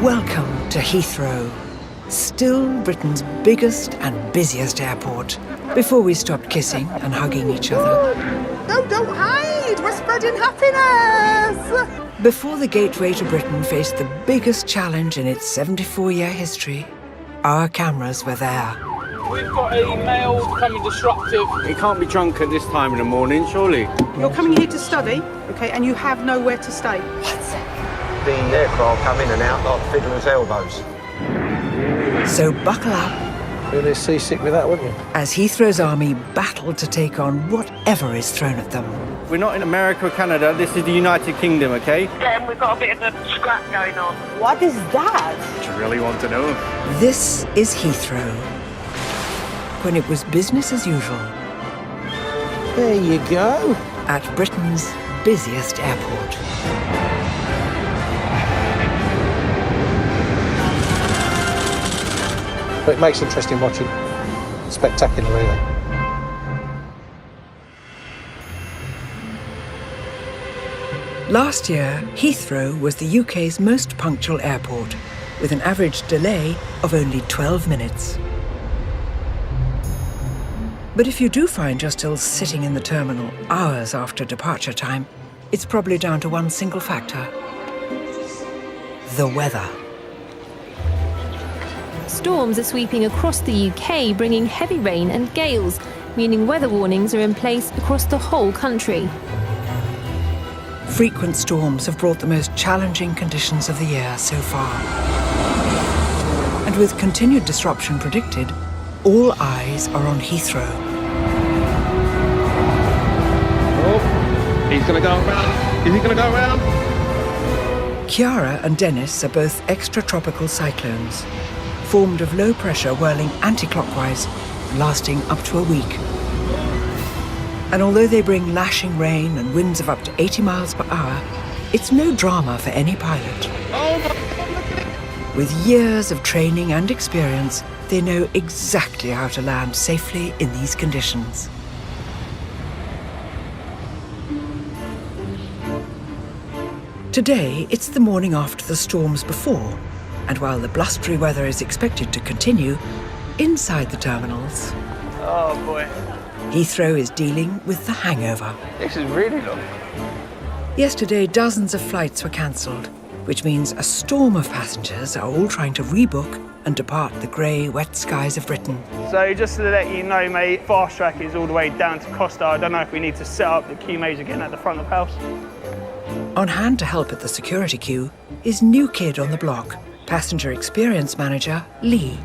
Welcome to Heathrow, still Britain's biggest and busiest airport, before we stopped kissing and hugging each other. No, don't hide! We're spreading happiness! Before the gateway to Britain faced the biggest challenge in its 74-year history, our cameras were there. We've got a male becoming disruptive. He can't be drunk at this time in the morning, surely. You're coming here to study, okay, and you have nowhere to stay. The aircraft come in and out like fiddler's elbows. So buckle up. Really seasick with that, wouldn't you? As Heathrow's army battled to take on whatever is thrown at them. We're not in America or Canada, this is the United Kingdom, okay? Yeah, we've got a bit of a scrap going on. What is that? Do you really want to know? This is Heathrow, when it was business as usual. There you go. At Britain's busiest airport. But it makes interesting watching. Spectacular, really. Last year, Heathrow was the UK's most punctual airport, with an average delay of only 12 minutes. But if you do find you're still sitting in the terminal hours after departure time, it's probably down to one single factor: the weather. Storms are sweeping across the UK, bringing heavy rain and gales, meaning weather warnings are in place across the whole country. Frequent storms have brought the most challenging conditions of the year so far. And with continued disruption predicted, all eyes are on Heathrow. Oh, he's going to go around. Is he going to go around? Kiara and Dennis are both extratropical cyclones, formed of low pressure whirling anti-clockwise, lasting up to a week. And although they bring lashing rain and winds of up to 80 miles per hour, it's no drama for any pilot. With years of training and experience, they know exactly how to land safely in these conditions. Today, it's the morning after the storms before, and while the blustery weather is expected to continue, inside the terminals, Oh, boy. Heathrow is dealing with the hangover. This is really long. Yesterday, dozens of flights were cancelled, which means a storm of passengers are all trying to rebook and depart the grey, wet skies of Britain. So just to let you know, mate, fast track is all the way down to Costa. I don't know if we need to set up the queue maze again at the front of the house. On hand to help at the security queue is new kid on the block, passenger experience manager Lee.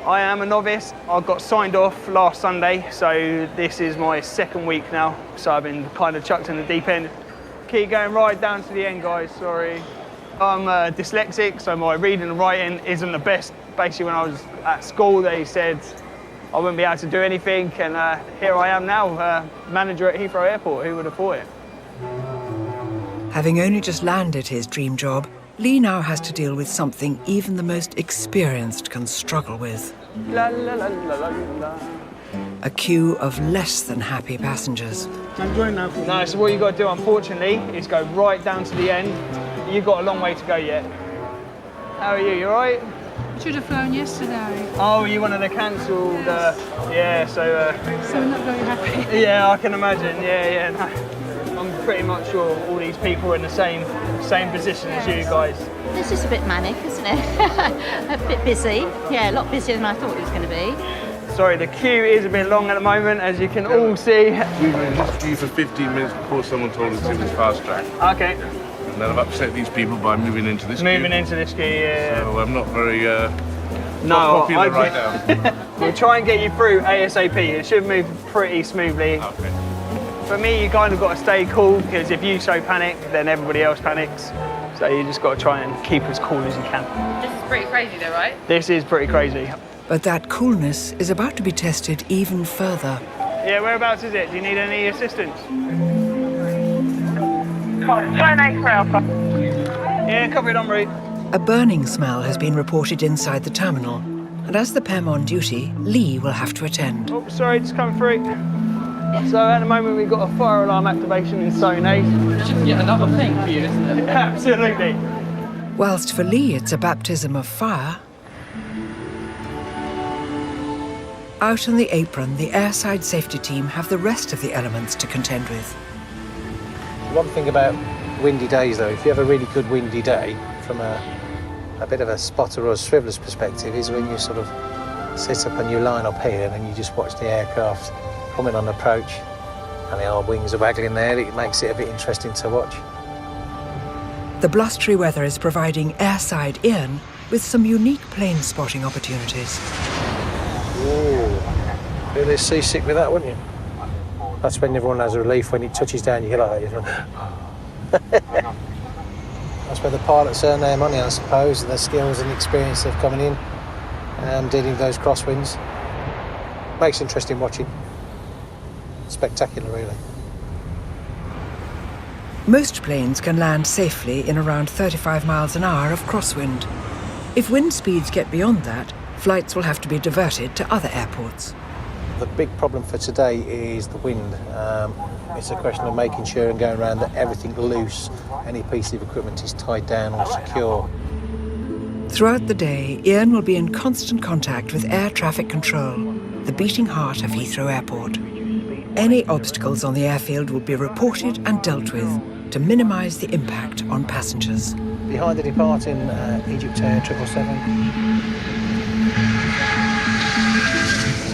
I am a novice. I got signed off last Sunday, so this is my second week now. So I've been kind of chucked in the deep end. Keep going right down to the end, guys, sorry. I'm dyslexic, so my reading and writing isn't the best. Basically, when I was at school, they said I wouldn't be able to do anything, and here I am now, manager at Heathrow Airport. Who would have thought it? Having only just landed his dream job, Lee now has to deal with something even the most experienced can struggle with. La, la, la, la, la, la. A queue of less than happy passengers. No, so what you've got to do, unfortunately, is go right down to the end. You've got a long way to go yet. How are you? You all right? Should have flown yesterday. Oh, you wanted to cancel the... Yeah, so... So we're not very happy. Yeah, I can imagine. Yeah, no. I'm pretty much sure all these people are in the same position as you guys. It's just a bit manic, isn't it? A bit busy. Yeah, a lot busier than I thought it was going to be. Sorry, the queue is a bit long at the moment, as you can all see. We were in this queue for 15 minutes before someone told us it was fast track. Okay. And then I've upset these people by moving into this queue. Moving into this queue, yeah. So I'm not very not popular right now. We'll try and get you through ASAP. It should move pretty smoothly. Okay. For me, you kind of got to stay cool, because if you show panic, then everybody else panics. So you just got to try and keep as cool as you can. This is pretty crazy though, right? This is pretty crazy. But that coolness is about to be tested even further. Yeah, whereabouts is it? Do you need any assistance? Phone 8 for Alpha. Yeah, copied en route. A burning smell has been reported inside the terminal, and as the PEM on duty, Lee will have to attend. Oh, sorry, just coming through. So at the moment we've got a fire alarm activation in zone 8. It's just yet another thing for you, isn't it? Absolutely. whilst for Lee it's a baptism of fire. Out on the apron, the airside safety team have the rest of the elements to contend with. One thing about windy days, though, if you have a really good windy day, from a bit of a spotter or a swiveler's perspective, is when you sort of sit up and you line up here and you just watch the aircraft coming on approach and the old wings are waggling there. It makes it a bit interesting to watch. The blustery weather is providing airside Ian with some unique plane spotting opportunities. Ooh, really seasick with that, wouldn't you? That's when everyone has a relief when it touches down, you hear like that. That's where the pilots earn their money, I suppose, and their skills and experience of coming in and dealing with those crosswinds. Makes interesting watching. Spectacular, really. Most planes can land safely in around 35 miles an hour of crosswind. If wind speeds get beyond that, flights will have to be diverted to other airports. The big problem for today is the wind. It's a question of making sure and going around that everything loose, any piece of equipment is tied down or secure. Throughout the day, Ian will be in constant contact with air traffic control, the beating heart of Heathrow Airport. Any obstacles on the airfield will be reported and dealt with to minimise the impact on passengers. Behind the departing Egypt Air 777.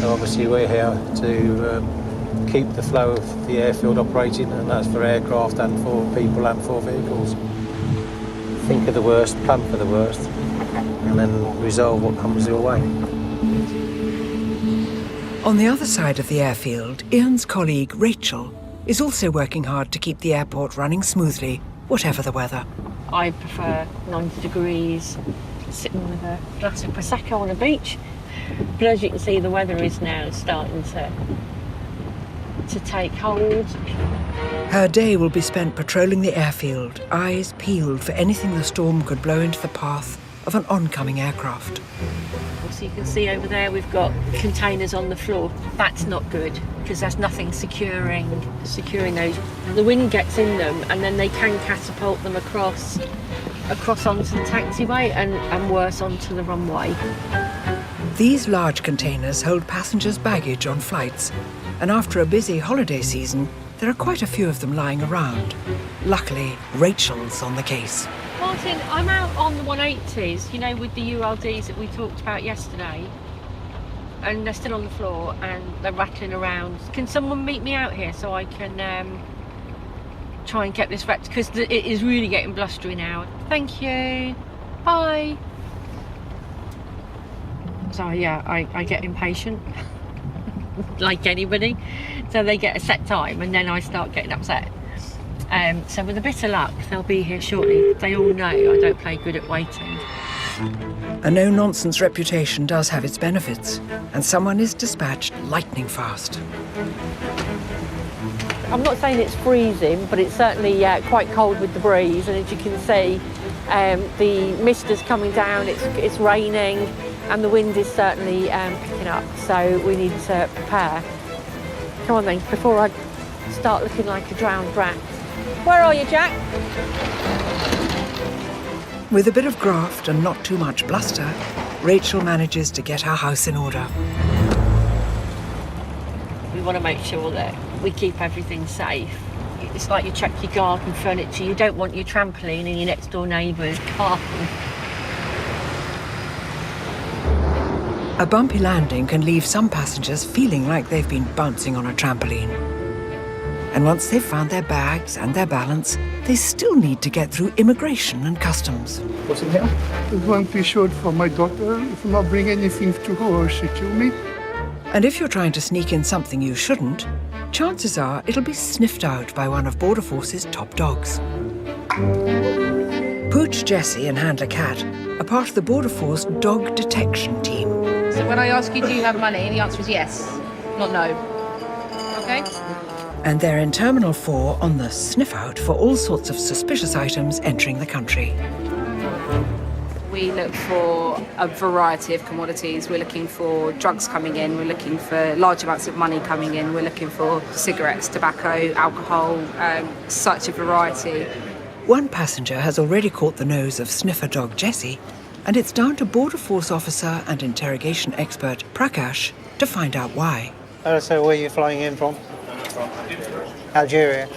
So obviously we're here to keep the flow of the airfield operating, and that's for aircraft and for people and for vehicles. Think of the worst, plan for the worst, and then resolve what comes your way. On the other side of the airfield, Ian's colleague Rachel is also working hard to keep the airport running smoothly, whatever the weather. I prefer 90 degrees, sitting with a glass of Prosecco on a beach. But as you can see, the weather is now starting to take hold. Her day will be spent patrolling the airfield, eyes peeled for anything the storm could blow into the path of an oncoming aircraft. So you can see over there we've got containers on the floor. That's not good, because there's nothing securing those. The wind gets in them and then they can catapult them across onto the taxiway and worse onto the runway. These large containers hold passengers' baggage on flights, and after a busy holiday season, there are quite a few of them lying around. Luckily, Rachel's on the case. Martin, I'm out on the 180s, you know, with the ULDs that we talked about yesterday, and they're still on the floor and they're rattling around. Can someone meet me out here so I can try and get this wrecked, because it is really getting blustery now. Thank you. Bye. So yeah, I get impatient, like anybody. So they get a set time and then I start getting upset. So with a bit of luck, they'll be here shortly. They all know I don't play good at waiting. A no-nonsense reputation does have its benefits, and someone is dispatched lightning fast. I'm not saying it's freezing, but it's certainly quite cold with the breeze, and as you can see, the mist is coming down, it's raining, and the wind is certainly picking up, so we need to prepare. Come on then, before I start looking like a drowned rat. Where are you, Jack? With a bit of graft and not too much bluster, Rachel manages to get her house in order. We want to make sure that we keep everything safe. It's like you check your garden furniture. You don't want your trampoline in your next door neighbour's garden. A bumpy landing can leave some passengers feeling like they've been bouncing on a trampoline. And once they've found their bags and their balance, they still need to get through immigration and customs. What's in here? There's one T-shirt for my daughter. If I not bring anything to her, she kill me. And if you're trying to sneak in something you shouldn't, chances are it'll be sniffed out by one of Border Force's top dogs. Pooch Jessie and Handler Cat are part of the Border Force dog detection team. So when I ask you, do you have money, the answer is yes, not no. Okay? And they're in Terminal 4 on the sniff out for all sorts of suspicious items entering the country. We look for a variety of commodities. We're looking for drugs coming in, we're looking for large amounts of money coming in, we're looking for cigarettes, tobacco, alcohol, such a variety. One passenger has already caught the nose of sniffer dog Jessie, and it's down to Border Force officer and interrogation expert Prakash to find out why. So where are you flying in from? Algeria.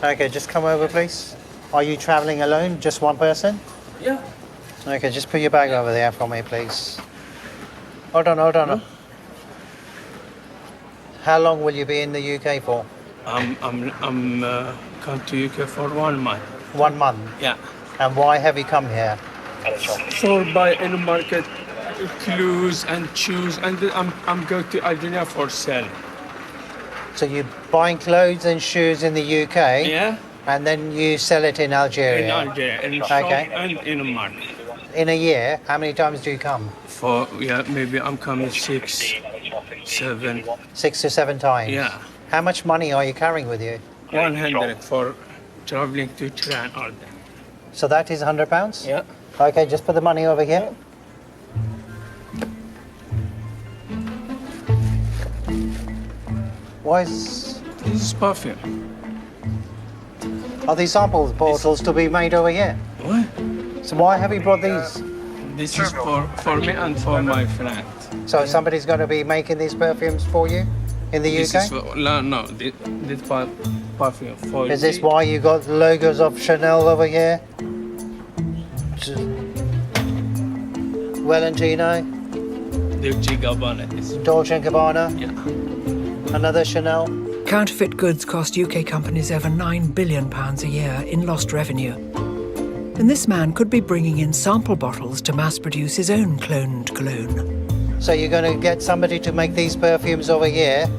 Okay, just come over, please. Are you travelling alone? Just one person? Yeah. Okay, just put your bag over there for me, please. Hold on. Huh? How long will you be in the UK for? I'm come to UK for 1 month. 1 month? Yeah. And why have you come here? For buy any market clothes and shoes, and I'm going to Algeria for sale. So you're buying clothes and shoes in the UK? Yeah. And then you sell it in Algeria? In Algeria, in shop and in a market. In a year, how many times do you come? Maybe I'm coming 6, 7. 6 to 7 times? Yeah. How much money are you carrying with you? 100 for traveling to Tehran all day. So that is £100? Yeah. Okay, just put the money over here. Why is... This is perfume. Are these sample bottles to be made over here? What? So why have you brought these? This is for me and for my friend. So somebody's going to be making these perfumes for you in the UK? This perfume for Is this why you got logos of Chanel over here? Valentino? Dolce Gabbana. Dolce & Gabbana? Yeah. Another Chanel? Counterfeit goods cost UK companies over £9 billion a year in lost revenue. And this man could be bringing in sample bottles to mass-produce his own cloned cologne. So you're going to get somebody to make these perfumes over here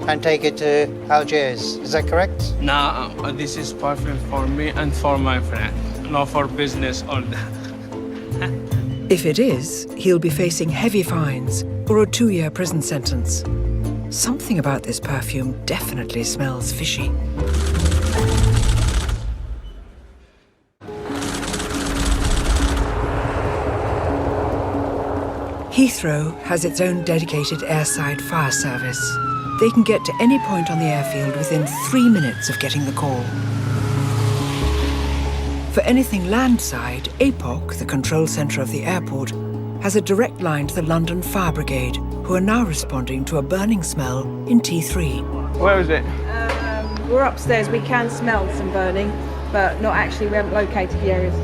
and take it to Algiers, is that correct? No, this is perfume for me and for my friend, not for business or that. If it is, he'll be facing heavy fines or a 2-year prison sentence. Something about this perfume definitely smells fishy. Heathrow has its own dedicated airside fire service. They can get to any point on the airfield within 3 minutes of getting the call. For anything landside, APOC, the control centre of the airport, has a direct line to the London Fire Brigade, who are now responding to a burning smell in T3. Where is it? We're upstairs. We can smell some burning, but not actually. We haven't located the areas.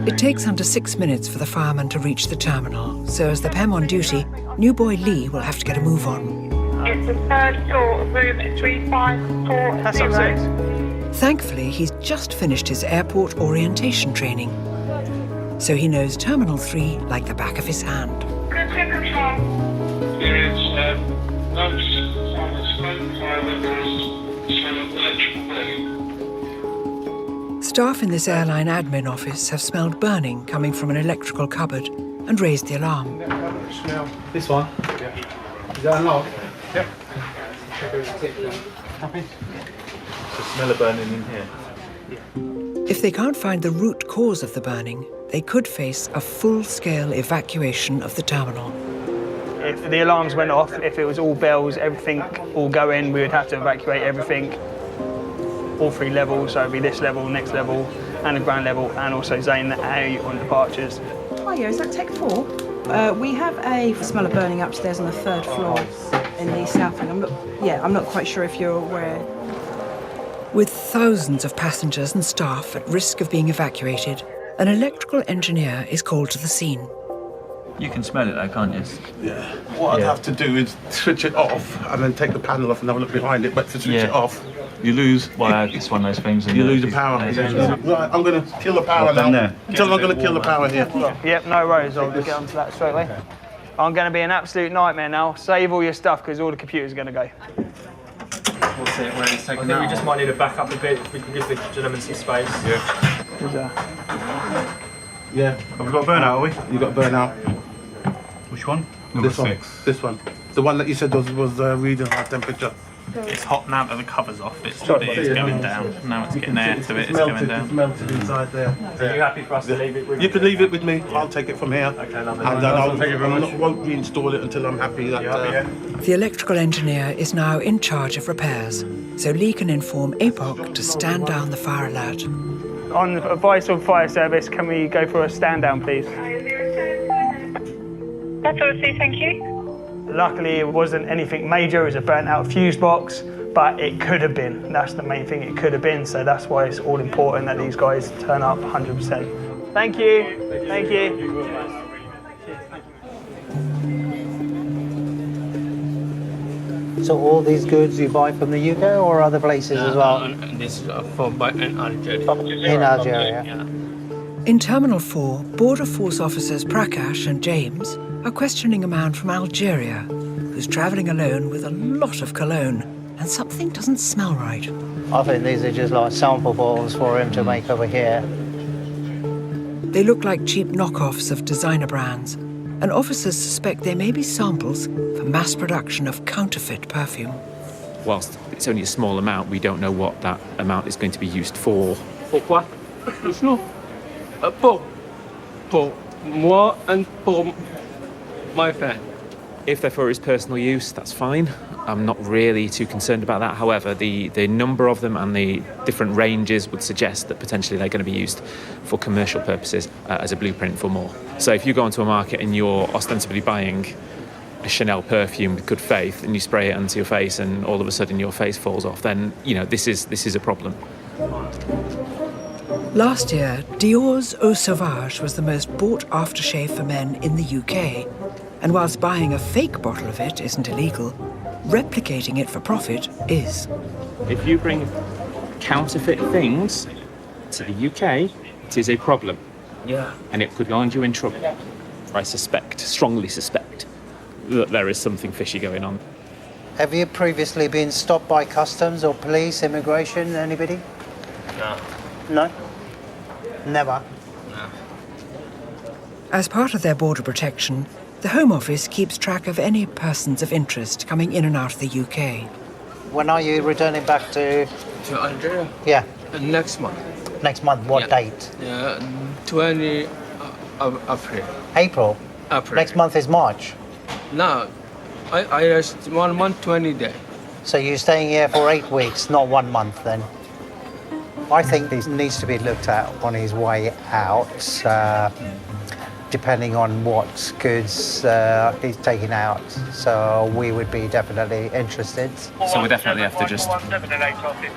It takes under 6 minutes for the fireman to reach the terminal, so as the PEM on duty, new boy Lee will have to get a move on. It's the third floor, room 3540. That's upstairs. Thankfully, he's just finished his airport orientation training, so he knows Terminal 3 like the back of his hand. Good control. There is notes on the smoke fire that there's some electrical burning. Staff in this airline admin office have smelled burning coming from an electrical cupboard and raised the alarm. This one? Yeah. Is that unlocked? Yep. Happy? It's the smell of burning in here. If they can't find the root cause of the burning, they could face a full-scale evacuation of the terminal. If the alarms went off, if it was all bells, everything all going, we would have to evacuate everything. All 3 levels, so it'd be this level, next level, and the ground level, and also zone A on departures. Hiya, is that Tech 4? We have a smell of burning upstairs on the 3rd floor in the south wing. I'm not quite sure if you're aware. With thousands of passengers and staff at risk of being evacuated, an electrical engineer is called to the scene. You can smell it though, can't you? Yeah. What I'd have to do is switch it off and then take the panel off and have a look behind it, but to switch it off, you lose... Well, it's one of those things. You lose the power. Right, I'm going to kill the power now. Tell them I'm going to kill the power here. Yep, no worries, I'll get onto that straight away. I'm going to be an absolute nightmare now. Save all your stuff, because all the computers are going to go. We'll see it when it's taken out. We just might need to back up a bit if we can give the gentleman some space. Yeah. Yeah. Have we got a burnout, are we? You got a burnout. Which one? This one. This one. The one that you said was reading high temperature. It's hot now that the cover's off. It's going down. Now it's getting air to it. It's going down. It's melted inside there. So are you happy for us to leave it with you? You can leave it with me. I'll take it from here. Okay, lovely. And then I won't reinstall it until I'm happy that... The electrical engineer is now in charge of repairs, so Lee can inform APOC to stand down the fire alert. On advice of fire service, can we go for a stand down, please? That's all, thank you. Luckily, it wasn't anything major. It was a burnt out fuse box, but it could have been. That's the main thing, it could have been. So that's why it's all important that these guys turn up 100%. Thank you. Thank you. So all these goods you buy from the UK or other places as well? This is from in Algeria. In Algeria. In Terminal 4, Border Force officers Prakash and James are questioning a man from Algeria who's travelling alone with a lot of cologne, and something doesn't smell right. I think these are just like sample bottles for him to make over here. They look like cheap knockoffs of designer brands, and officers suspect they may be samples for mass production of counterfeit perfume. Whilst it's only a small amount, we don't know what that amount is going to be used for. Pourquoi? Pour moi and pour my friend. If they're for his personal use, that's fine. I'm not really too concerned about that. However, the number of them and the different ranges would suggest that potentially they're going to be used for commercial purposes as a blueprint for more. So if you go onto a market and you're ostensibly buying a Chanel perfume with good faith and you spray it onto your face and all of a sudden your face falls off, then, you know, this is a problem. Last year, Dior's Eau Sauvage was the most bought aftershave for men in the UK. And whilst buying a fake bottle of it isn't illegal, replicating it for profit is. If you bring counterfeit things to the UK, it is a problem. Yeah. And it could land you in trouble. I strongly suspect, that there is something fishy going on. Have you previously been stopped by customs or police, immigration, anybody? No. No? Never? No. As part of their border protection, the Home Office keeps track of any persons of interest coming in and out of the UK. When are you returning back to Algeria? Yeah. Next month. Next month, what Yeah. date? 20 of April. April? April. Next month is March. No, I rest 1 month, 20 days. So you're staying here for 8 weeks, not 1 month then? I think this needs to be looked at on his way out, depending on what goods he's taking out. So we would be definitely interested. So we definitely have to just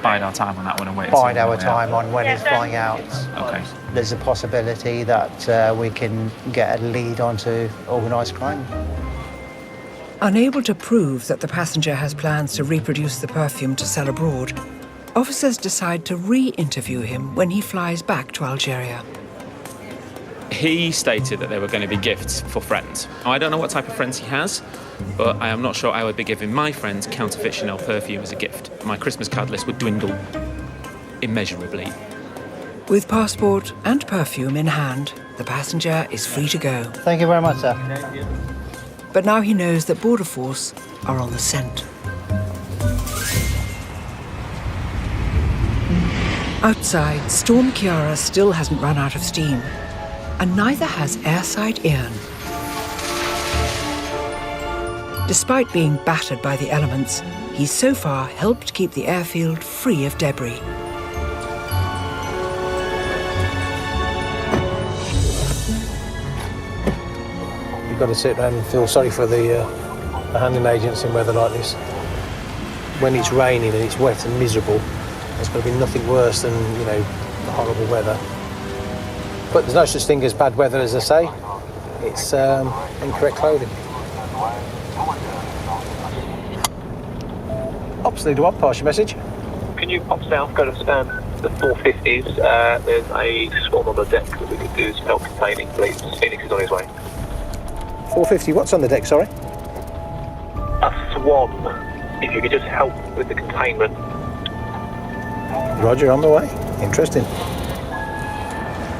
bide our time on that one and wait. Bide our time on when he's flying out. Okay. There's a possibility that we can get a lead onto organised crime. Unable to prove that the passenger has plans to reproduce the perfume to sell abroad, officers decide to re-interview him when he flies back to Algeria. He stated that they were going to be gifts for friends. I don't know what type of friends he has, but I am not sure I would be giving my friends counterfeit Chanel perfume as a gift. My Christmas card list would dwindle immeasurably. With passport and perfume in hand, the passenger is free to go. Thank you very much, sir. But now he knows that Border Force are on the scent. Outside, Storm Kiara still hasn't run out of steam, and neither has airside Ian. Despite being battered by the elements, he's so far helped keep the airfield free of debris. You've got to sit there and feel sorry for the handling agents in weather like this. When it's raining and it's wet and miserable, there's going to be nothing worse than, you know, the horrible weather. But there's no such thing as bad weather, as I say. It's incorrect clothing. Ops leader one, pass your message. Can you pop south, go to the 450s? There's a swarm on the deck that we could do some help containing, please. Phoenix is on his way. 450, what's on the deck, sorry? A swarm. If you could just help with the containment. Roger, on the way. Interesting.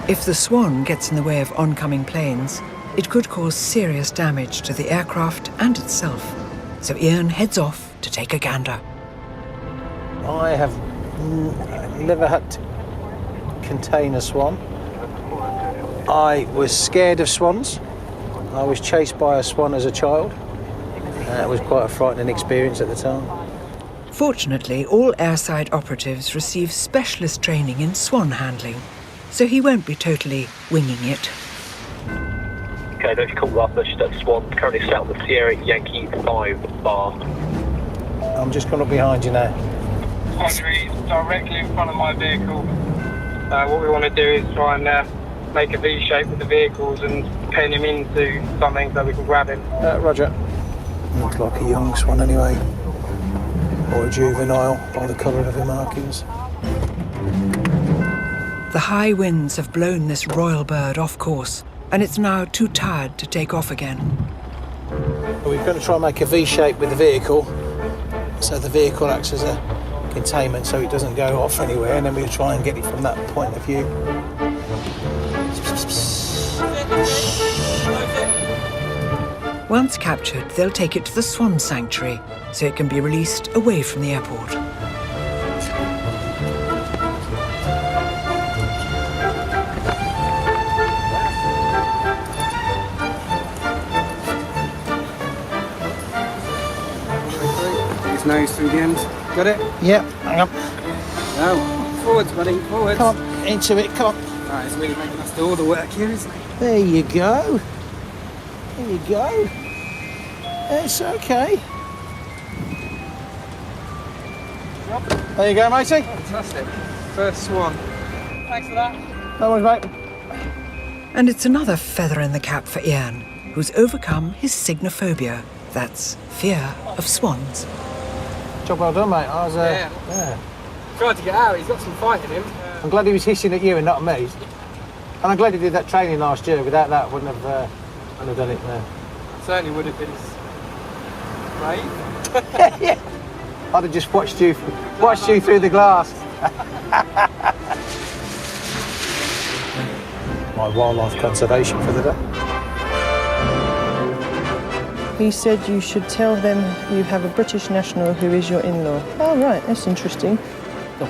If the Swan gets in the way of oncoming planes, it could cause serious damage to the aircraft and itself. So Ian heads off to take a gander. I have never had to contain a swan. I was scared of swans. I was chased by a swan as a child. It was quite a frightening experience at the time. Fortunately, all airside operatives receive specialist training in swan handling, so he won't be totally winging it. Okay, don't call last message at Swan. Currently set on the Sierra Yankee 5 bar. I'm just coming up behind you now. Andre, directly in front of my vehicle. What we want to do is try and make a V shape with the vehicles and pin him into something so we can grab him. Roger. Looks like a young swan anyway. Or a juvenile by the colour of the markings. The high winds have blown this royal bird off course, and it's now too tired to take off again. We're going to try and make a V shape with the vehicle, so the vehicle acts as a containment so it doesn't go off anywhere, and then we'll try and get it from that point of view. Once captured, they'll take it to the Swan Sanctuary so it can be released away from the airport. His nose through the end. Got it? Yep, hang on. No. Forwards, buddy, forwards. Come on, into it, come on. Right, it's really making us do all the work here, isn't it? There you go. There you go. It's okay. There you go, matey. Fantastic. First swan. Thanks for that. No worries, mate. And it's another feather in the cap for Ian, who's overcome his signophobia. That's fear of swans. Job well done, mate. I was, yeah. Tried to get out. He's got some fight in him. I'm glad he was hissing at you and not at me. And I'm glad he did that training last year. Without that, I wouldn't have done it. No. Certainly would have been brave. Yeah. I'd have just watched you through the glass. My wildlife conservation for the day. He said you should tell them you have a British national who is your in-law. Oh, right, that's interesting. Oh.